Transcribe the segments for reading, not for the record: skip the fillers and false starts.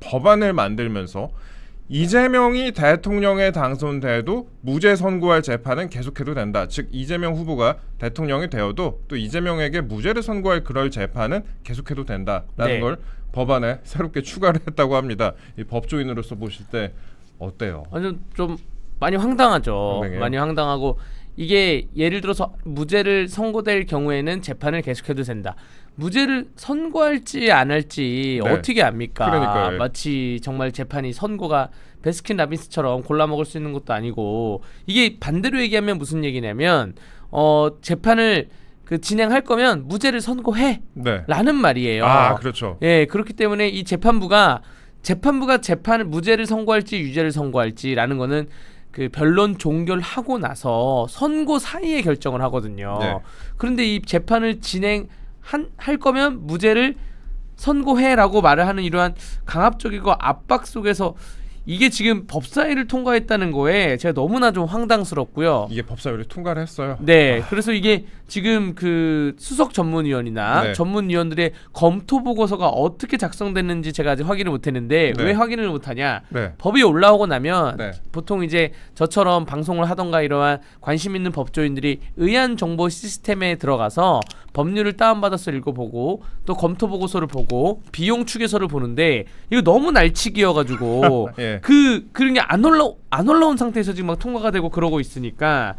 법안을 만들면서 이재명이 대통령에 당선돼도 무죄 선고할 재판은 계속해도 된다. 즉 이재명 후보가 대통령이 되어도 또 이재명에게 무죄를 선고할 그럴 재판은 계속해도 된다라는 걸 법안에 새롭게 추가를 했다고 합니다. 이 법조인으로서 보실 때 어때요? 완전 좀 많이 황당하죠. 황당해요? 많이 황당하고 이게 예를 들어서 무죄를 선고될 경우에는 재판을 계속해도 된다. 무죄를 선고할지 안 할지 어떻게 압니까? 그러니까요. 마치 정말 재판이 선고가 베스킨라빈스처럼 골라 먹을 수 있는 것도 아니고 이게 반대로 얘기하면 무슨 얘기냐면 재판을 진행할 거면 무죄를 선고해 라는 말이에요. 아 그렇죠. 예, 그렇기 때문에 이 재판부가 재판을 무죄를 선고할지 유죄를 선고할지라는 거는 그 변론 종결하고 나서 선고 사이에 결정을 하거든요. 그런데 이 재판을 할 거면 무죄를 선고해라고 말을 하는 이러한 강압적이고 압박 속에서 이게 지금 법사위를 통과했다는 거에 제가 너무나 좀 황당스럽고요. 이게 법사위를 통과를 했어요. 네, 그래서 이게 지금 그 수석 전문위원이나 전문위원들의 검토 보고서가 어떻게 작성됐는지 제가 아직 확인을 못했는데 왜 확인을 못하냐? 법이 올라오고 나면 보통 이제 저처럼 방송을 하던가 이러한 관심 있는 법조인들이 의안 정보 시스템에 들어가서 법률을 다운받아서 읽어보고 또 검토 보고서를 보고 비용 추계서를 보는데 이거 너무 날치기여가지고 그런 게 안 올라온 상태에서 지금 막 통과가 되고 그러고 있으니까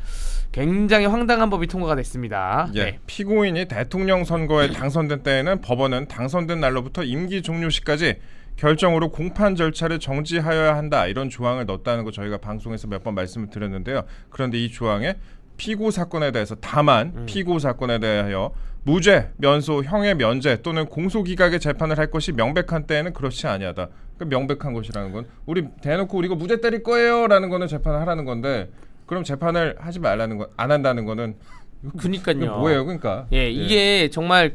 굉장히 황당한 법이 통과가 됐습니다. 피고인이 대통령 선거에 당선된 때에는 법원은 당선된 날로부터 임기 종료 시까지 결정으로 공판 절차를 정지하여야 한다. 이런 조항을 넣었다는 거 저희가 방송에서 몇 번 말씀을 드렸는데요. 그런데 이 조항에 피고 사건에 대해서 다만 피고 사건에 대하여 무죄, 면소, 형의 면제 또는 공소기각의 재판을 할 것이 명백한 때에는 그렇지 아니하다. 그러니까 명백한 것이라는 건 우리 대놓고 우리가 무죄 때릴 거예요라는 거는 재판을 하라는 건데 그럼 재판을 하지 말라는 건 안 한다는 거는 그니까요. 뭐예요, 그러니까? 이게 정말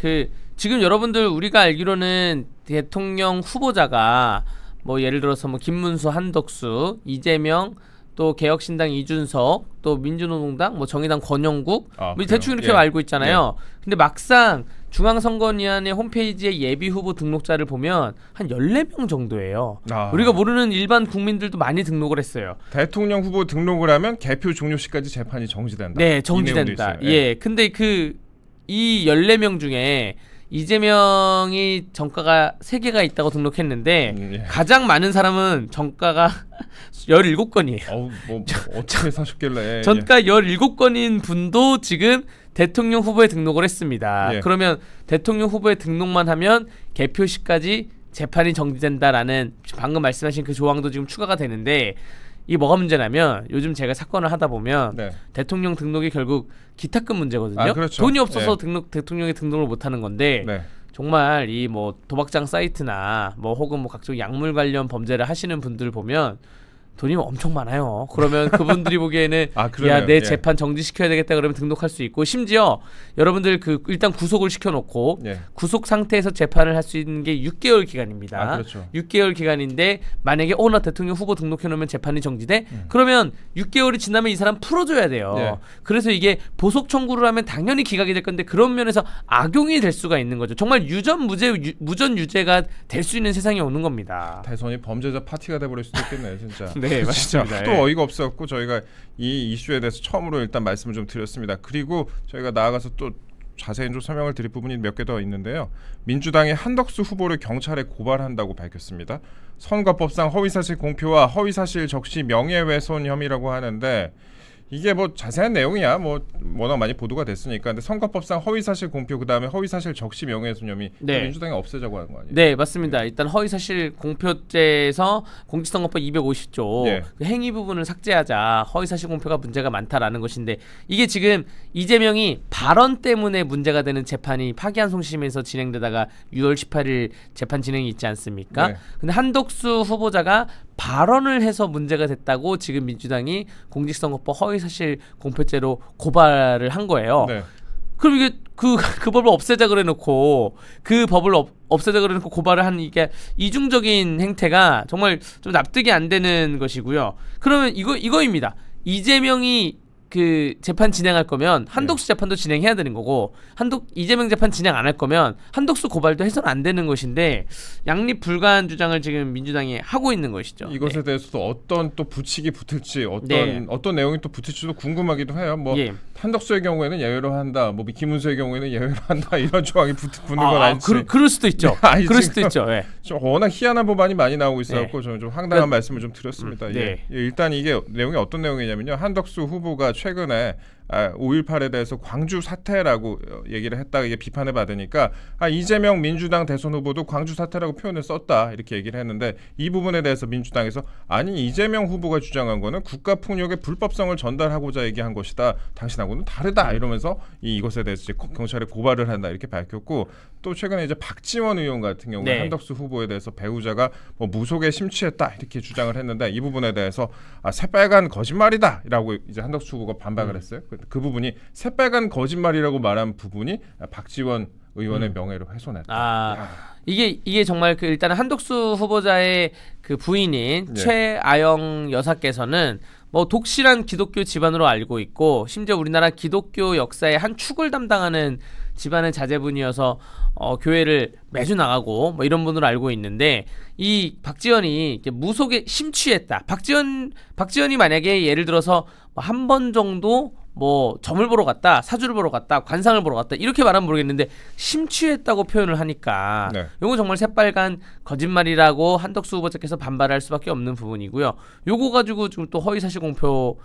지금 여러분들 우리가 알기로는 대통령 후보자가 뭐 예를 들어서 뭐 김문수, 한덕수, 이재명 또 개혁신당 이준석, 또 민주노동당, 뭐 정의당 권영국, 뭐 대충 이렇게 알고 있잖아요. 근데 막상 중앙선거위원회 홈페이지에 예비 후보 등록자를 보면 한 14명 정도예요. 우리가 모르는 일반 국민들도 많이 등록을 했어요. 대통령 후보 등록을 하면 개표 종료 시까지 재판이 정지된다. 네, 정지된다. 근데 이 14명 중에 이재명이 정가가 3개가 있다고 등록했는데 가장 많은 사람은 정가가 17건이에요. 뭐 어떻게 사셨길래 정가 17건인 분도 지금 대통령 후보에 등록을 했습니다. 그러면 대통령 후보에 등록만 하면 개표시까지 재판이 정지된다라는 방금 말씀하신 그 조항도 지금 추가가 되는데 이게 뭐가 문제냐면 요즘 제가 사건을 하다 보면 대통령 등록이 결국 기탁금 문제거든요. 돈이 없어서 대통령이 등록을 못하는 건데 정말 이 뭐 도박장 사이트나 뭐 혹은 뭐 각종 약물 관련 범죄를 하시는 분들 보면 돈이 엄청 많아요. 그러면 그분들이 보기에는 야, 내 재판 정지시켜야 되겠다 그러면 등록할 수 있고 심지어 여러분들 일단 구속을 시켜놓고 구속 상태에서 재판을 할 수 있는 게 6개월 기간입니다. 6개월 기간인데 만약에 나 대통령 후보 등록해놓으면 재판이 정지돼? 그러면 6개월이 지나면 이 사람 풀어줘야 돼요. 그래서 이게 보석 청구를 하면 당연히 기각이 될 건데 그런 면에서 악용이 될 수가 있는 거죠. 정말 무전 유죄가 될 수 있는 세상이 오는 겁니다. 대선이 범죄자 파티가 돼버릴 수도 있겠네요, 진짜. 네, 맞습니다. 또 어이가 없었고 저희가 이 이슈에 대해서 처음으로 일단 말씀을 좀 드렸습니다. 그리고 저희가 나아가서 또 자세히 좀 설명을 드릴 부분이 몇 개 더 있는데요. 민주당이 한덕수 후보를 경찰에 고발한다고 밝혔습니다. 선거법상 허위사실 공표와 허위사실 적시 명예훼손 혐의라고 하는데 이게 뭐 자세한 내용이야 뭐 워낙 많이 보도가 됐으니까. 근데 선거법상 허위사실 공표 그다음에 허위사실 적시 명예훼손 혐의 민주당이 없애자고 하는 거 아니에요? 네, 맞습니다. 일단 허위사실 공표죄에서 공직선거법 250조 그 행위 부분을 삭제하자. 허위사실 공표가 문제가 많다라는 것인데 이게 지금 이재명이 발언 때문에 문제가 되는 재판이 파기환송심에서 진행되다가 6월 18일 재판 진행이 있지 않습니까? 근데 한덕수 후보자가 발언을 해서 문제가 됐다고 지금 민주당이 공직선거법 허위사실 공표죄로 고발을 한 거예요. 그럼 이게 그 법을 없애자 그래놓고 없애자 그래놓고 고발을 한 이게 이중적인 행태가 정말 좀 납득이 안 되는 것이고요. 그러면 이거입니다. 이재명이 그 재판 진행할 거면 한덕수 재판도 진행해야 되는 거고 이재명 재판 진행 안 할 거면 한덕수 고발도 해서는 안 되는 것인데 양립 불가한 주장을 지금 민주당이 하고 있는 것이죠. 이것에 대해서도 어떤 또 붙이기 붙을지 어떤 내용이 또 붙을지도 궁금하기도 해요. 뭐 한덕수의 경우에는 예외로 한다, 뭐 김문수의 경우에는 예외로 한다 이런 조항이 붙는 건 아니지. 그럴 수도 있죠. 그럴 수도 있죠. 좀 워낙 희한한 법안이 많이 나오고 있어갖고 저는 좀 황당한 말씀을 좀 드렸습니다. 일단 이게 내용이 어떤 내용이냐면요. 한덕수 후보가 최근에 5.18에 대해서 광주 사태라고 얘기를 했다가 이게 비판을 받으니까 이재명 민주당 대선 후보도 광주 사태라고 표현을 썼다 이렇게 얘기를 했는데 이 부분에 대해서 민주당에서 아니 이재명 후보가 주장한 거는 국가폭력의 불법성을 전달하고자 얘기한 것이다. 당신하고는 다르다 이러면서 이것에 대해서 이제 경찰에 고발을 한다 이렇게 밝혔고 또 최근에 이제 박지원 의원 같은 경우에 한덕수 후보에 대해서 배우자가 뭐 무속에 심취했다 이렇게 주장을 했는데 이 부분에 대해서 새빨간 거짓말이다라고 이제 한덕수 후보가 반박을 했어요. 그 부분이 새빨간 거짓말이라고 말한 부분이 박지원 의원의 명예를 훼손했다. 이게 정말 그 일단 한덕수 후보자의 그 부인인 최아영 여사께서는 뭐 독실한 기독교 집안으로 알고 있고 심지어 우리나라 기독교 역사의 한 축을 담당하는 집안의 자제분이어서 교회를 매주 나가고 뭐 이런 분으로 알고 있는데 이 박지원이 무속에 심취했다. 박지원이 만약에 예를 들어서 한 번 정도 뭐 점을 보러 갔다, 사주를 보러 갔다, 관상을 보러 갔다 이렇게 말하면 모르겠는데 심취했다고 표현을 하니까 요거 정말 새빨간 거짓말이라고 한덕수 후보자께서 반발할 수밖에 없는 부분이고요. 요거 가지고 지금 또 허위사실 공표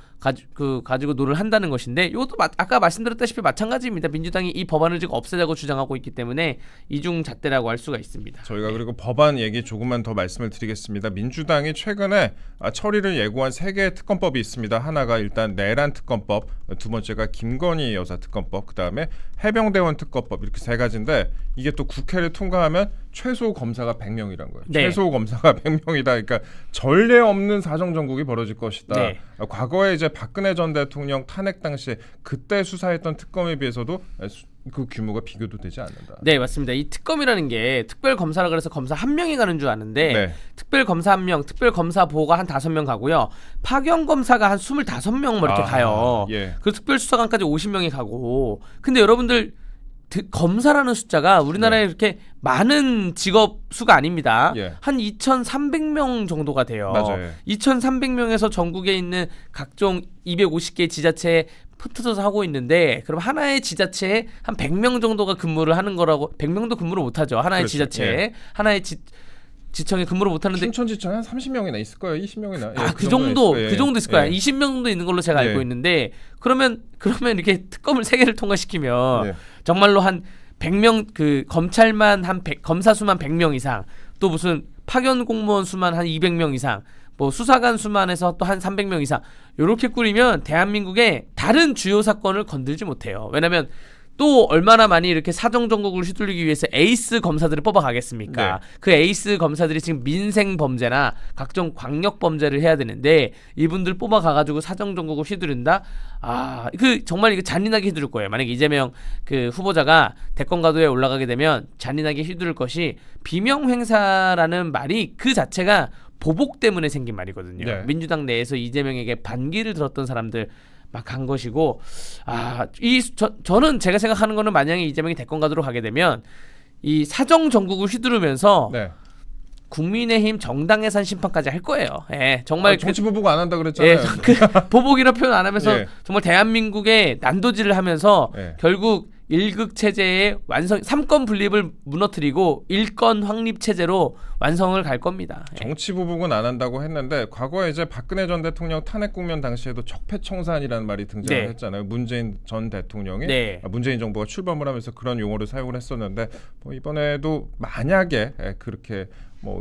가지고 노를 한다는 것인데 이것도 아까 말씀드렸다시피 마찬가지입니다. 민주당이 이 법안을 지금 없애자고 주장하고 있기 때문에 이중잣대라고 할 수가 있습니다. 저희가 그리고 법안 얘기 조금만 더 말씀을 드리겠습니다. 민주당이 최근에 처리를 예고한 3개의 특검법이 있습니다. 하나가 일단 내란 특검법, 두 번째가 김건희 여사 특검법, 그 다음에 해병대원 특검법 이렇게 3가지인데 이게 또 국회를 통과하면 최소 검사가 100명이란 거예요. 최소 검사가 100명이다. 그러니까 전례 없는 사정정국이 벌어질 것이다. 과거에 이제 박근혜 전 대통령 탄핵 당시에 그때 수사했던 특검에 비해서도 그 규모가 비교도 되지 않는다. 네, 맞습니다. 이 특검이라는 게 특별검사라 그래서 검사 1명이 가는 줄 아는데 특별검사 1명, 특별검사보가 한 5명 가고요. 파견검사가 한 25명 뭐 이렇게 가요. 그리고 특별수사관까지 50명이 가고 근데 여러분들 검사라는 숫자가 우리나라에 이렇게 많은 직업 수가 아닙니다. 한 2,300명 정도가 돼요. 2,300명에서 전국에 있는 각종 250개 지자체에 흩어져서 하고 있는데 그럼 하나의 지자체에 한 100명 정도가 근무를 하는 거라고 100명도 근무를 못 하죠. 하나의 지자체에 하나의 지청에 근무를 못 하는데 춘천지청에 한 30명이나 있을 거예요. 20명이나. 그 정도 있을 거야. 20명 정도 있는 걸로 제가 알고 있는데 그러면 이렇게 특검을 3개를 통과시키면 정말로 한 100명 그 검찰만 검사 수만 100명 이상 또 무슨 파견 공무원 수만 한 200명 이상 뭐 수사관 수만 해서 또 한 300명 이상 요렇게 꾸리면 대한민국의 다른 주요 사건을 건들지 못해요. 왜냐면 또 얼마나 많이 이렇게 사정정국을 휘둘리기 위해서 에이스 검사들을 뽑아가겠습니까? 그 에이스 검사들이 지금 민생 범죄나 각종 광역 범죄를 해야 되는데 이분들 뽑아가가지고 사정정국을 휘두른다? 정말 이거 잔인하게 휘두를 거예요. 만약에 이재명 그 후보자가 대권가도에 올라가게 되면 잔인하게 휘두를 것이 비명행사라는 말이 그 자체가 보복 때문에 생긴 말이거든요. 민주당 내에서 이재명에게 반기를 들었던 사람들 막 간 것이고 저는 제가 생각하는 거는 만약에 이재명이 대권가도로 가게 되면 이 사정 전국을 휘두르면서 국민의힘 정당 예산 심판까지 할 거예요. 정말 정치 보복 안 한다 그랬잖아요. 보복이라 표현 안 하면서 정말 대한민국의 난도질을 하면서 결국 1극 체제의 완성 3권 분립을 무너뜨리고 1권 확립 체제로 완성을 갈 겁니다. 정치 보복은 안 한다고 했는데 과거에 이제 박근혜 전 대통령 탄핵 국면 당시에도 적폐청산이라는 말이 등장을 했잖아요. 문재인 전 대통령이 문재인 정부가 출범을 하면서 그런 용어를 사용을 했었는데 이번에도 만약에 그렇게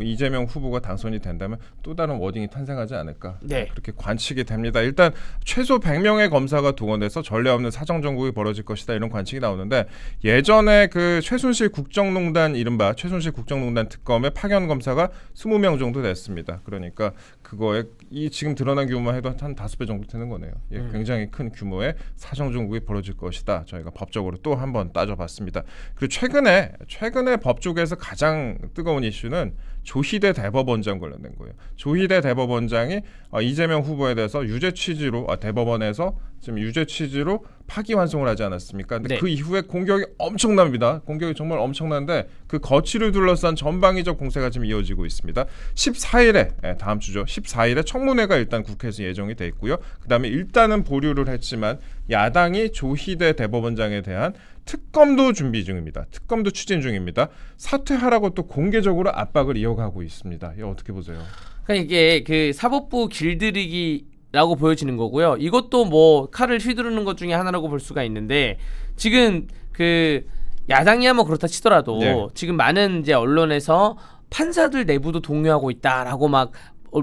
이재명 후보가 당선이 된다면 또 다른 워딩이 탄생하지 않을까 그렇게 관측이 됩니다. 일단 최소 100명의 검사가 동원돼서 전례 없는 사정정국이 벌어질 것이다 이런 관측이 나오는데 예전에 그 최순실 국정농단 이른바 최순실 국정농단 특검의 파견 검사가 20명 정도 됐습니다. 그러니까 그거에 이 지금 드러난 규모만 해도 한 5배 정도 되는 거네요. 굉장히 큰 규모의 사정정국이 벌어질 것이다. 저희가 법적으로 또 한번 따져봤습니다. 그리고 최근에 법 쪽에서 가장 뜨거운 이슈는 조희대 대법원장 관련된 거예요. 조희대 대법원장이 이재명 후보에 대해서 유죄 취지로 대법원에서 지금 유죄 취지로 파기환송을 하지 않았습니까? 근데 네. 그 이후에 공격이 엄청납니다. 공격이 정말 엄청난데 그 거취를 둘러싼 전방위적 공세가 지금 이어지고 있습니다. 14일에 다음 주죠. 14일에 청문회가 일단 국회에서 예정이 돼 있고요. 그다음에 일단은 보류를 했지만 야당이 조희대 대법원장에 대한 특검도 준비 중입니다. 특검도 추진 중입니다. 사퇴하라고 또 공개적으로 압박을 이어가고 있습니다. 이거 어떻게 보세요? 그러니까 이게 그 사법부 길들이기라고 보여지는 거고요. 이것도 뭐 칼을 휘두르는 것 중에 하나라고 볼 수가 있는데 지금 그 야당이야 뭐 그렇다 치더라도 네. 지금 많은 이제 언론에서 판사들 내부도 동요하고 있다라고 막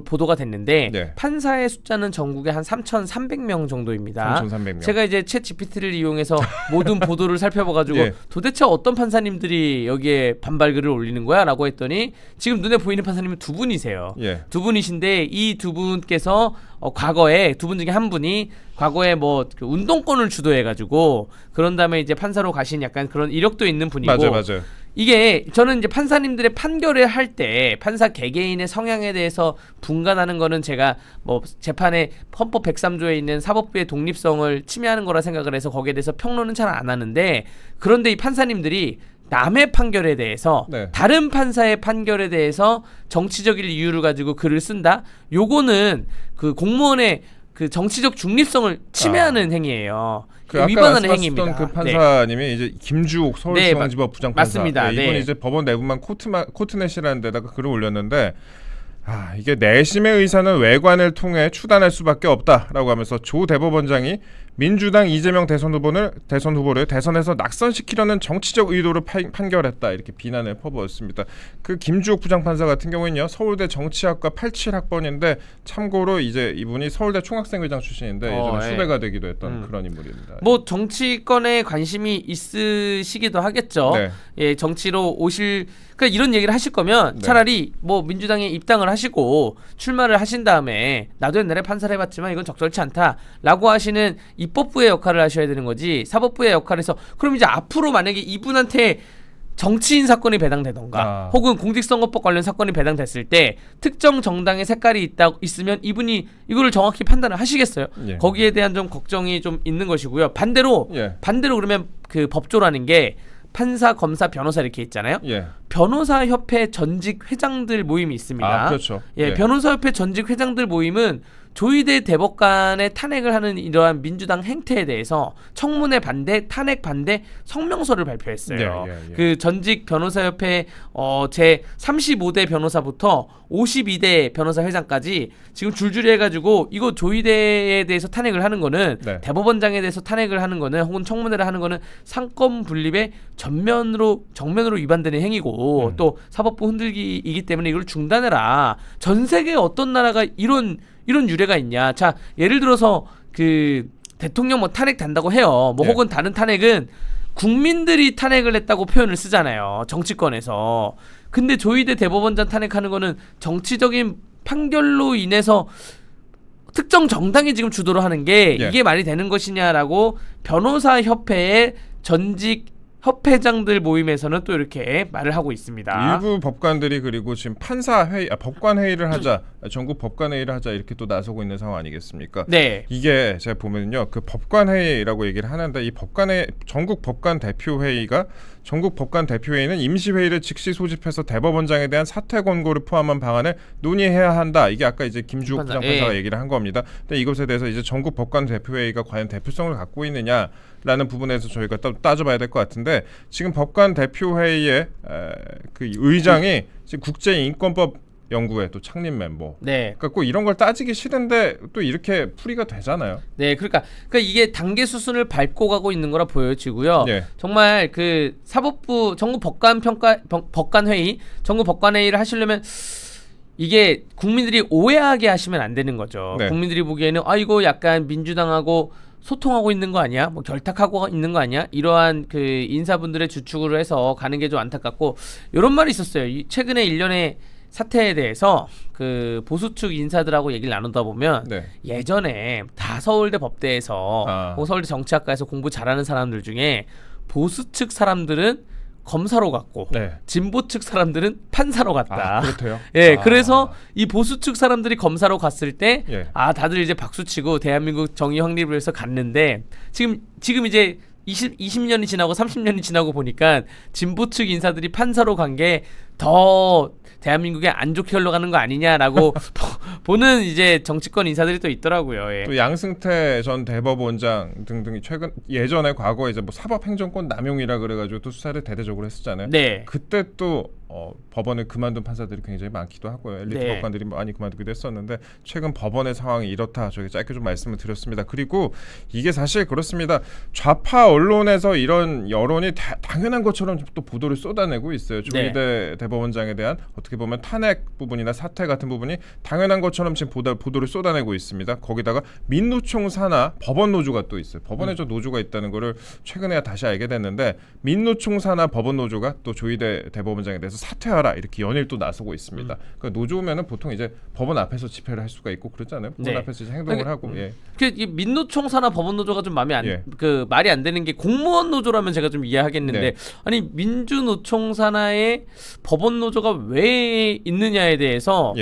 보도가 됐는데 네. 판사의 숫자는 전국에 한 3,300명 정도입니다. 3,300명. 제가 이제 챗 GPT를 이용해서 모든 보도를 살펴봐가지고 예. 도대체 어떤 판사님들이 여기에 반발글을 올리는 거야? 라고 했더니 지금 눈에 보이는 판사님은 두 분이세요. 예. 두 분이신데 이 두 분께서 과거에 두 분 중에 한 분이 과거에 뭐 그 운동권을 주도해가지고 그런 다음에 이제 판사로 가신 약간 그런 이력도 있는 분이고 맞아요. 이게 저는 이제 판사님들의 판결을 할 때 판사 개개인의 성향에 대해서 분간하는 거는 제가 뭐 재판의 헌법 103조에 있는 사법부의 독립성을 침해하는 거라 생각을 해서 거기에 대해서 평론은 잘 안 하는데 그런데 이 판사님들이 남의 판결에 대해서 네. 다른 판사의 판결에 대해서 정치적인 이유를 가지고 글을 쓴다? 요거는 그 공무원의 그 정치적 중립성을 침해하는 행위예요. 그 위반하는 아까 행위입니다. 말씀하셨던 그 판사님이 이제 김주옥 서울중앙지법 부장판사. 맞습니다. 이분이 네. 이제 법원 내부만 코트넷이라는 데다가 글을 올렸는데 이게 내심의 의사는 외관을 통해 추단할 수밖에 없다라고 하면서 조 대법원장이 민주당 이재명 대선 후보를 대선에서 낙선시키려는 정치적 의도로 판결했다 이렇게 비난을 퍼부었습니다. 그 김주옥 부장판사 같은 경우는요 서울대 정치학과 87학번인데 참고로 이제 이분이 서울대 총학생회장 출신인데 예전에 수배가 되기도 했던 그런 인물입니다. 뭐 정치권에 관심이 있으시기도 하겠죠. 네. 예, 정치로 오실 그러니까 이런 얘기를 하실 거면 네. 차라리 뭐 민주당에 입당을 하시고 출마를 하신 다음에 나도 옛날에 판사를 해봤지만 이건 적절치 않다라고 하시는 입법부의 역할을 하셔야 되는 거지 사법부의 역할에서 그럼 이제 앞으로 만약에 이분한테 정치인 사건이 배당되던가 혹은 공직선거법 관련 사건이 배당됐을 때 특정 정당의 색깔이 있으면 이분이 이거를 정확히 판단을 하시겠어요? 예. 거기에 대한 좀 걱정이 좀 있는 것이고요. 반대로 그러면 그 법조라는 게 판사, 검사, 변호사 이렇게 있잖아요. 예. 변호사협회 전직 회장들 모임이 있습니다. 그렇죠. 예, 변호사협회 전직 회장들 모임은 조희대 대법관의 탄핵을 하는 이러한 민주당 행태에 대해서 청문회 반대, 탄핵 반대 성명서를 발표했어요. 그 전직 변호사협회 제 35대 변호사부터 52대 변호사 회장까지 지금 줄줄이 해가지고 이거 조희대에 대해서 탄핵을 하는 거는 대법원장에 대해서 탄핵을 하는 거는 혹은 청문회를 하는 거는 상권 분립의 정면으로 위반되는 행위고 또 사법부 흔들기이기 때문에 이걸 중단해라. 전 세계 어떤 나라가 이런 유례가 있냐? 자, 예를 들어서 그 대통령 뭐 탄핵 된다고 해요. 뭐 혹은 다른 탄핵은 국민들이 탄핵을 했다고 표현을 쓰잖아요. 정치권에서. 근데 조희대 대법원장 탄핵하는 거는 정치적인 판결로 인해서 특정 정당이 지금 주도를 하는 게 이게 말이 되는 것이냐라고 변호사협회의 전직 협회장들 모임에서는 또 이렇게 말을 하고 있습니다. 일부 법관들이 그리고 지금 법관 회의를 하자, 전국 법관 회의를 하자 이렇게 또 나서고 있는 상황 아니겠습니까? 네. 이게 제가 보면요, 그 법관 회의라고 얘기를 하는데 이 전국 법관 대표 회의가 전국 법관 대표회의는 임시회의를 즉시 소집해서 대법원장에 대한 사퇴 권고를 포함한 방안을 논의해야 한다. 이게 아까 이제 김주옥 부장판사가 얘기를 한 겁니다. 근데 이것에 대해서 이제 전국 법관 대표회의가 과연 대표성을 갖고 있느냐라는 부분에서 저희가 따져봐야 될 것 같은데 지금 법관 대표회의의 그 의장이 지금 국제인권법 연구회 또 창립 멤버. 그러니까 꼭 이런 걸 따지기 싫은데 또 이렇게 풀이가 되잖아요. 네, 그러니까 이게 단계 수순을 밟고 가고 있는 거라 보여지고요. 정말 그 사법부 전국 법관 회의, 전국 법관 회의를 하시려면 이게 국민들이 오해하게 하시면 안 되는 거죠. 국민들이 보기에는 이거 약간 민주당하고 소통하고 있는 거 아니야? 뭐 결탁하고 있는 거 아니야? 이러한 그 인사분들의 주축으로 해서 가는 게 좀 안타깝고 이런 말이 있었어요. 최근에 일련의 사태에 대해서 그 보수 측 인사들하고 얘기를 나누다 보면 예전에 다 서울대 법대에서 서울대 정치학과에서 공부 잘하는 사람들 중에 보수 측 사람들은 검사로 갔고 네. 진보 측 사람들은 판사로 갔다. 아, 그렇대요. 예, 그래서 이 보수 측 사람들이 검사로 갔을 때 예. 다들 이제 박수치고 대한민국 정의 확립을 위해서 갔는데 지금 이제 20년이 지나고 30년이 지나고 보니까 진보 측 인사들이 판사로 간 게 더 대한민국에 안 좋게 흘러가는 거 아니냐라고 보는 이제 정치권 인사들이 또 있더라고요. 예. 또 양승태 전 대법원장 등등이 예전에 과거에 이제 뭐 사법행정권 남용이라 그래가지고 또 수사를 대대적으로 했었잖아요. 네. 그때 또 법원을 그만둔 판사들이 굉장히 많기도 하고요. 엘리트 네. 법관들이 많이 그만두기도 했었는데 최근 법원의 상황이 이렇다. 저기 짧게 좀 말씀을 드렸습니다. 그리고 이게 사실 그렇습니다. 좌파 언론에서 이런 여론이 당연한 것처럼 또 보도를 쏟아내고 있어요. 조희대 대법원장에 대한 어떻게 보면 탄핵 부분이나 사퇴 같은 부분이 당연한 것처럼 지금 보도를 쏟아내고 있습니다. 거기다가 민노총 산하 법원 노조가 또 있어요. 법원에 저 노조가 있다는 거를 최근에 다시 알게 됐는데 민노총 산하 법원 노조가 또 조희대 대법원장에 대해서 사퇴하라 이렇게 연일 또 나서고 있습니다. 그러니까 노조면은 보통 이제 법원 앞에서 집회를 할 수가 있고 그렇잖아요. 법원 앞에서 이제 행동을 하고. 예. 이 민노총 산하 법원 노조가 좀 마음에 말이 안 되는 게 공무원 노조라면 제가 좀 이해하겠는데 아니 민주노총 산하에 법원 노조가 왜 있느냐에 대해서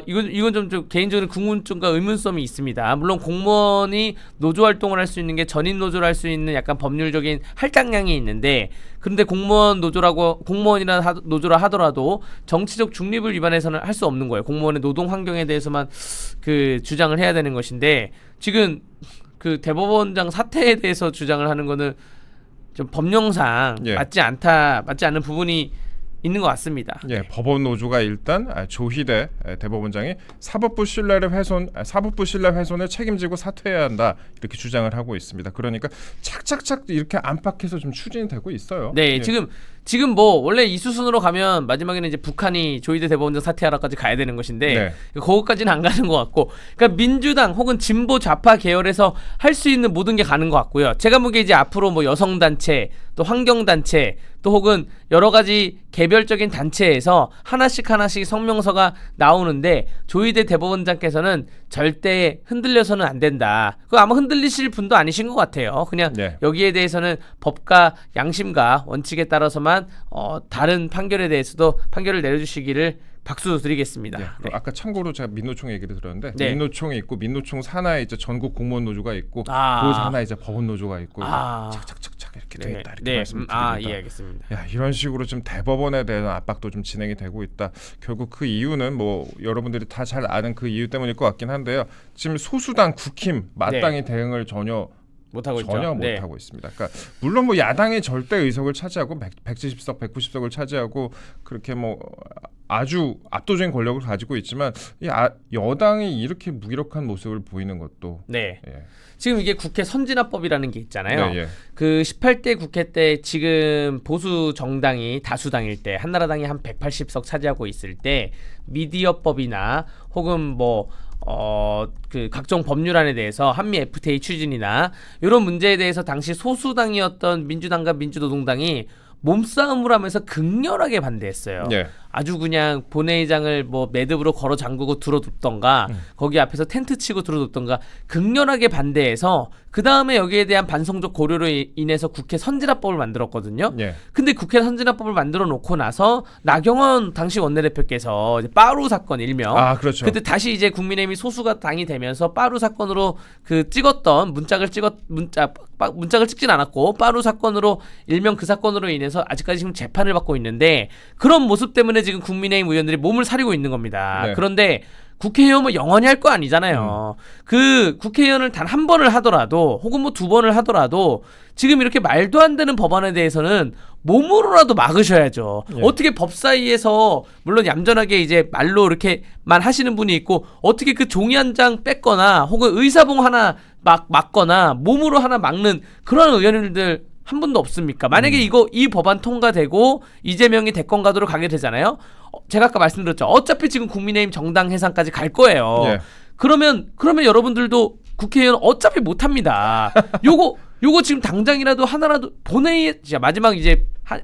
이건 좀 개인적으로 궁금증과 의문점이 있습니다. 물론 공무원이 노조 활동을 할 수 있는 게 전임 노조를 할 수 있는 약간 법률적인 할당량이 있는데 그런데 공무원이나 노조라 하더라도 정치적 중립을 위반해서는 할 수 없는 거예요. 공무원의 노동 환경에 대해서만 그 주장을 해야 되는 것인데 지금 그 대법원장 사퇴에 대해서 주장을 하는 거는 좀 법령상 맞지 않는 부분이 있는 것 같습니다. 예, 법원 노조가 일단 조희대 대법원장이 사법부 신뢰 훼손을 책임지고 사퇴해야 한다 이렇게 주장을 하고 있습니다. 그러니까 착착착 이렇게 안팎에서 좀 추진이 되고 있어요. 네, 예. 지금 뭐 원래 이 수순으로 가면 마지막에는 이제 북한이 조희대 대법원장 사퇴하라까지 가야 되는 것인데 거기까지는 안 가는 것 같고, 그러니까 민주당 혹은 진보 좌파 계열에서 할 수 있는 모든 게 가는 것 같고요. 제가 보기에 이제 앞으로 뭐 여성 단체, 또 환경 단체, 또 혹은 여러 가지 개별적인 단체에서 하나씩 성명서가 나오는데 조희대 대법원장께서는 절대 흔들려서는 안 된다. 그거 아마 흔들리실 분도 아니신 것 같아요. 그냥 여기에 대해서는 법과 양심과 원칙에 따라서만 다른 판결에 대해서도 판결을 내려주시기를 박수 드리겠습니다. 아까 참고로 제가 민노총 얘기를 들었는데 민노총이 있고 민노총 산하에 이제 전국 공무원 노조가 있고 그 산하에 이제 법원 노조가 있고 착착착착 이렇게 돼 있다 이렇게 말씀드립니다. 예, 알겠습니다. 야, 이런 식으로 지금 대법원에 대한 압박도 좀 진행이 되고 있다. 결국 그 이유는 뭐 여러분들이 다 잘 아는 그 이유 때문일 것 같긴 한데요. 지금 소수당 국힘 마땅히 대응을 전혀 못하고 있습니다. 그러니까 물론 뭐 야당이 절대 의석을 차지하고 170석, 190석을 차지하고 그렇게 뭐 아주 압도적인 권력을 가지고 있지만 여당이 이렇게 무기력한 모습을 보이는 것도 지금 이게 국회 선진화법이라는 게 있잖아요. 그 18대 국회 때 지금 보수 정당이 다수당일 때 한나라당이 한 180석 차지하고 있을 때 미디어법이나 혹은 뭐 그 각종 법률안에 대해서 한미 FTA 추진이나 이런 문제에 대해서 당시 소수당이었던 민주당과 민주노동당이 몸싸움을 하면서 극렬하게 반대했어요. 아주 그냥 본회의장을 뭐 매듭으로 걸어 잠그고 들어눕던가 거기 앞에서 텐트 치고 들어눕던가 극렬하게 반대해서 그 다음에 여기에 대한 반성적 고려로 인해서 국회 선진화법을 만들었거든요. 근데 국회 선진화법을 만들어 놓고 나서 나경원 당시 원내대표께서 이제 빠루 사건 일명 그때 다시 이제 국민의힘이 소수가 당이 되면서 빠루 사건으로 그 찍었던 문짝을 찍진 않았고 빠루 사건으로 일명 그 사건으로 인해서 아직까지 지금 재판을 받고 있는데 그런 모습 때문에 지금 국민의힘 의원들이 몸을 사리고 있는 겁니다. 그런데 국회의원 뭐 영원히 할 거 아니잖아요. 그 국회의원을 단 한 번을 하더라도 혹은 뭐 두 번을 하더라도 지금 이렇게 말도 안 되는 법안에 대해서는 몸으로라도 막으셔야죠. 어떻게 법사위에서 물론 얌전하게 이제 말로 이렇게만 하시는 분이 있고 어떻게 그 종이 한 장 뺏거나 혹은 의사봉 하나 막거나 몸으로 하나 막는 그런 의원님들 한 분도 없습니까? 만약에 이 법안 통과되고 이재명이 대권 가도로 가게 되잖아요. 제가 아까 말씀드렸죠. 어차피 지금 국민의힘 정당 해산까지 갈 거예요. 그러면 여러분들도 국회의원 어차피 못 합니다. 요거 지금 당장이라도 하나라도 본회의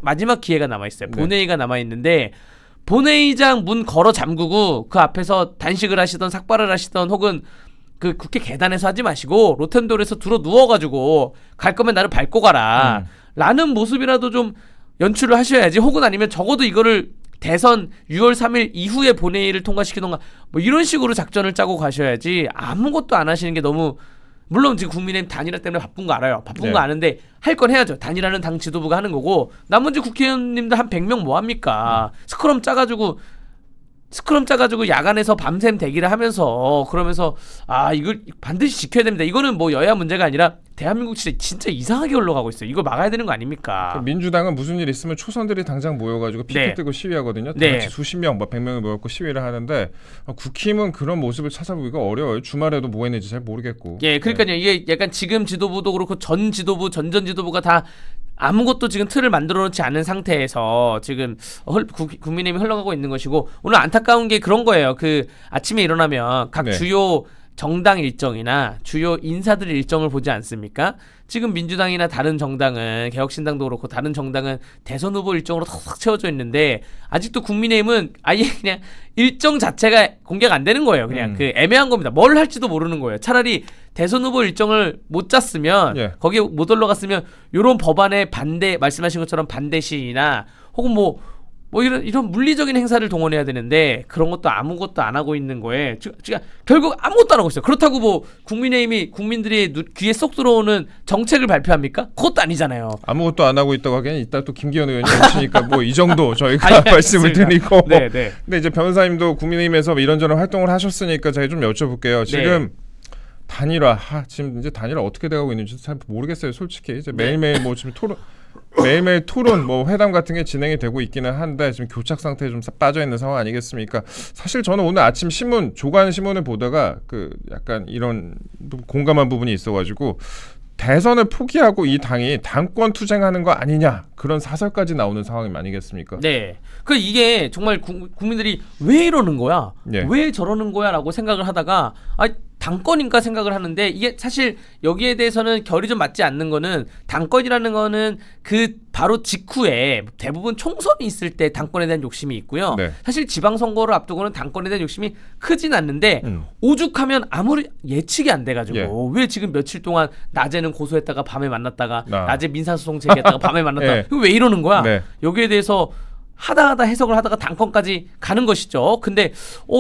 마지막 기회가 남아 있어요. 본회의가 남아 있는데 본회의장 문 걸어 잠그고 그 앞에서 단식을 하시던 삭발을 하시던 혹은 그 국회 계단에서 하지 마시고 로텐도르에서 들어 누워가지고 갈 거면 나를 밟고 가라 라는 모습이라도 좀 연출을 하셔야지. 혹은 아니면 적어도 이거를 대선 6월 3일 이후에 본회의를 통과시키던가 뭐 이런 식으로 작전을 짜고 가셔야지 아무것도 안 하시는 게 너무, 물론 지금 국민의힘 단일화 때문에 바쁜 거 알아요. 바쁜 거 아는데 할 건 해야죠. 단일화는 당 지도부가 하는 거고 나머지 국회의원님들 한 100명 뭐 합니까? 스크럼 짜가지고 야간에서 밤샘 대기를 하면서 그러면서 이걸 반드시 지켜야 됩니다. 이거는 뭐 여야 문제가 아니라 대한민국 진짜 이상하게 흘러가고 있어요. 이걸 막아야 되는 거 아닙니까? 민주당은 무슨 일 있으면 초선들이 당장 모여가지고 피켓 들고 시위하거든요. 다 같이 수십 명, 뭐 100명이 모였고 시위를 하는데 국힘은 그런 모습을 찾아보기가 어려워요. 주말에도 뭐 했는지 잘 모르겠고. 예, 그러니까요. 이게 약간 지금 지도부도 그렇고 전 지도부, 전전 지도부가 다 아무것도 지금 틀을 만들어 놓지 않은 상태에서 지금 국민의힘이 흘러가고 있는 것이고, 오늘 안타까운 게 그런 거예요. 그 아침에 일어나면 각 주요 정당 일정이나 주요 인사들 일정을 보지 않습니까? 지금 민주당이나 다른 정당은, 개혁신당도 그렇고 다른 정당은 대선 후보 일정으로 턱 채워져 있는데 아직도 국민의힘은 아예 그냥 일정 자체가 공개가 안 되는 거예요. 그냥 그 애매한 겁니다. 뭘 할지도 모르는 거예요. 차라리 대선 후보 일정을 못 짰으면, 거기에 못 올라갔으면 요런 법안에 반대, 말씀하신 것처럼 반대 시위나 혹은 뭐 이런 물리적인 행사를 동원해야 되는데 그런 것도 아무것도 안 하고 있는 거에 지금 결국 아무것도 안 하고 있어요. 그렇다고 뭐 국민의힘이 국민들의 귀에 쏙 들어오는 정책을 발표합니까? 그것도 아니잖아요. 아무것도 안 하고 있다고 하기엔 이따 또 김기현 의원이 오시니까 뭐 이 정도 저희가 말씀을 드리고. 근데 이제 변호사님도 국민의힘에서 이런저런 활동을 하셨으니까 제가 좀 여쭤볼게요. 지금 단일화, 지금 이제 단일화 어떻게 돼가고 있는지 잘 모르겠어요. 솔직히 이제 매일매일 뭐 지금 매일매일 토론, 뭐 회담 같은 게 진행이 되고 있기는 한데 지금 교착 상태에 좀 빠져 있는 상황 아니겠습니까? 사실 저는 오늘 아침 조간 신문을 보다가 그 약간 이런 공감한 부분이 있어가지고 대선을 포기하고 이 당이 당권 투쟁하는 거 아니냐, 그런 사설까지 나오는 상황이 아니겠습니까? 네. 이게 정말 국민들이 왜 이러는 거야? 왜 저러는 거야?라고 생각을 하다가 당권인가 생각을 하는데, 이게 사실 여기에 대해서는 결이 좀 맞지 않는 거는, 당권이라는 거는 그 바로 직후에 대부분 총선이 있을 때 당권에 대한 욕심이 있고요. 사실 지방선거를 앞두고는 당권에 대한 욕심이 크진 않는데 오죽하면 아무리 예측이 안 돼가지고 왜 지금 며칠 동안 낮에는 고소했다가 밤에 만났다가 낮에 민사소송 제기했다가 밤에 만났다가 이거 왜 이러는 거야? 여기에 대해서 하다 해석을 하다가 당권까지 가는 것이죠. 근데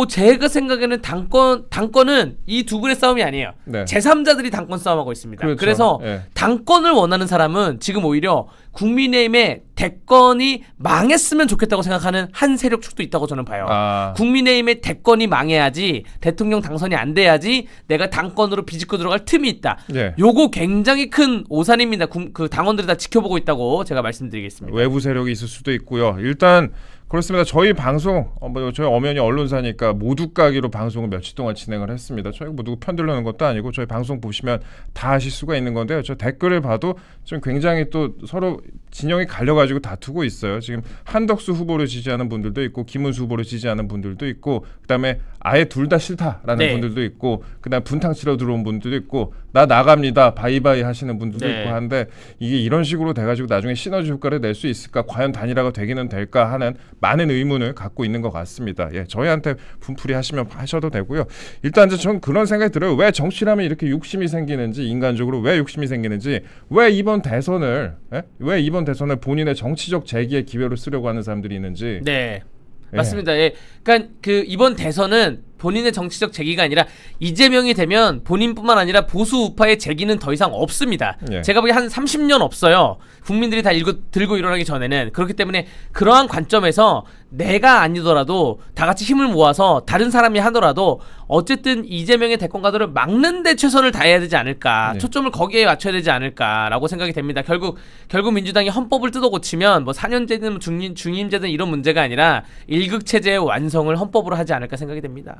제가 생각에는 당권은 이 두 분의 싸움이 아니에요. 제3자들이 당권 싸움하고 있습니다. 그래서 당권을 원하는 사람은 지금 오히려 국민의힘의 대권이 망했으면 좋겠다고 생각하는 한 세력 축도 있다고 저는 봐요. 국민의힘의 대권이 망해야지, 대통령 당선이 안 돼야지 내가 당권으로 비집고 들어갈 틈이 있다. 요거 굉장히 큰 오산입니다. 그 당원들이 다 지켜보고 있다고 제가 말씀드리겠습니다. 외부 세력이 있을 수도 있고요. 일단 그렇습니다. 저희 방송, 저희 엄연히 언론사니까 모두 까기로 방송을 며칠 동안 진행을 했습니다. 저희가 뭐 누구 편들려는 것도 아니고 저희 방송 보시면 다 아실 수가 있는 건데요. 저 댓글을 봐도 지금 굉장히 또 서로 진영이 갈려가지고 다투고 있어요. 지금 한덕수 후보를 지지하는 분들도 있고 김문수 후보를 지지하는 분들도 있고, 그다음에 아예 둘 다 싫다라는 분들도 있고, 그다음 분탕 치러 들어온 분들도 있고, 나 나갑니다 바이바이 하시는 분들도 있고 한데, 이게 이런 식으로 돼가지고 나중에 시너지 효과를 낼 수 있을까, 과연 단일화가 되기는 될까 하는 많은 의문을 갖고 있는 것 같습니다. 저희한테 분풀이 하셔도 되고요. 일단 전 그런 생각이 들어요. 왜 정치라면 이렇게 욕심이 생기는지, 인간적으로 왜 욕심이 생기는지, 왜 이번 대선을 본인의 정치적 재기의 기회로 쓰려고 하는 사람들이 있는지. 맞습니다. 그러니까 이번 대선은 본인의 정치적 재기가 아니라 이재명이 되면 본인뿐만 아니라 보수 우파의 재기는 더 이상 없습니다. 제가 보기에 한 30년 없어요. 국민들이 다 들고 일어나기 전에는. 그렇기 때문에 그러한 관점에서 내가 아니더라도 다 같이 힘을 모아서 다른 사람이 하더라도 어쨌든 이재명의 대권 가도를 막는 데 최선을 다해야 되지 않을까. 초점을 거기에 맞춰야 되지 않을까라고 생각이 됩니다. 결국 민주당이 헌법을 뜯어 고치면 뭐 4년제든 중임제든 이런 문제가 아니라 일극체제의 완성을 헌법으로 하지 않을까 생각이 됩니다.